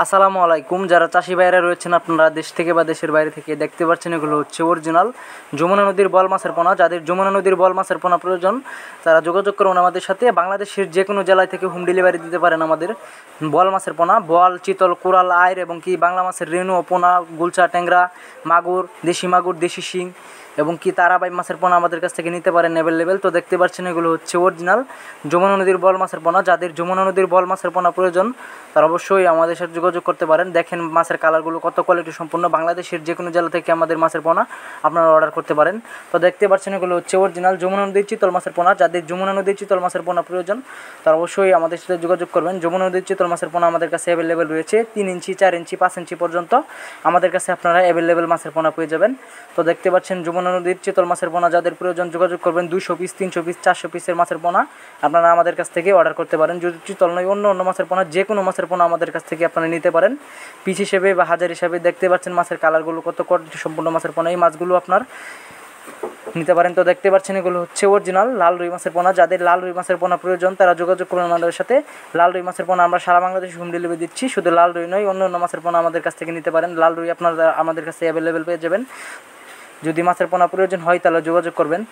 আসসালামু আলাইকুম। যারা চাষি ভাইরা রয়েছেন আপনারা দেশ থেকে বা দেশের বাইরে থেকে দেখতে পাচ্ছেন, এগুলো হচ্ছে অরিজিনাল যমুনা নদীর বল মাছের পোনা। যাদের যমুনা নদীর বল মাছের পোনা প্রয়োজন তারা যোগাযোগ করুন আমাদের সাথে। বাংলাদেশের যে কোনো জেলায় থেকে হোম ডেলিভারি দিতে পারেন আমাদের বল মাছের পোনা। বল, চিতল, কোরাল, আইর এবং কি বাংলা মাছের রেনু, পোনা, গুলচা, ট্যাংরা, মাগুর, দেশি শিং এবং কি তারাবাই মাছের পোনা আমাদের কাছ থেকে নিতে পারেন অ্যাভেলেবেল। তো দেখতে পাচ্ছেন এগুলো হচ্ছে অরিজিনাল যমুনা নদীর বল মাছের পোনা। যাদের যমুনা নদীর বল মাছের পোনা প্রয়োজন তারা অবশ্যই আমাদের সাথে যোগাযোগ করতে পারেন। দেখেন মাছের কালারগুলো কত কোয়ালিটি সম্পূর্ণ। বাংলাদেশের যে কোনো জেলা থেকে আমাদের মাছের পোনা আপনারা অর্ডার করতে পারেন। তো দেখতে পাচ্ছেন এগুলো হচ্ছে অরিজিনাল যমুনা নদীর চিতল মাছের পোনা। যাদের যমুনা নদীর চিতল মাছের পোনা প্রয়োজন তারা অবশ্যই আমাদের সাথে যোগাযোগ করবেন। যমুনা নদীর চিতল মাছের পোনা আমাদের কাছে অ্যাভেলেবেল রয়েছে 3 ইঞ্চি, 4 ইঞ্চি, 5 ইঞ্চি পর্যন্ত আমাদের কাছে আপনারা অ্যাভেলেবেল মাছের পোনা পেয়ে যাবেন। তো দেখতে পাচ্ছেন যমুনা নদীর চিতল মাছের পোনা যাদের প্রয়োজন যোগাযোগ করবেন। 200 পিস, 300 পিস, 400 পিসের মাছের পোনা আপনারা আমাদের কাছ থেকে অর্ডার করতে পারেন। যদি চিতল নয় অন্য মাছের পোনা, যে কোনো মাছের পোনা আমাদের কাছ থেকে আপনারা নিতে পারেন পিস হিসেবে বা হাজার হিসাবে। দেখতে পাচ্ছেন মাছের কালারগুলো কত কোয়ালিটি সম্পূর্ণ মাছের পোনা। এই মাছগুলো আপনার নিতে পারেন। তো দেখতে পাচ্ছেন এগুলো হচ্ছে অরিজিনাল লাল রুই মাছের পোনা। যাদের লাল রুই মাছের পোনা প্রয়োজন তারা যোগাযোগ করবেন আমাদের সাথে। লাল রুই মাছের পোনা আমরা সারা বাংলাদেশে হোম ডেলিভারি দিচ্ছি। শুধু লাল রুই নয়, অন্য মাছের পোনা আমাদের কাছ থেকে নিতে পারেন। লাল রুই আপনারা আমাদের কাছে অ্যাভেলেবেল পেয়ে যাবেন। যদি মাছের পোনা প্রয়োজন হয় তাহলে যোগাযোগ করবেন।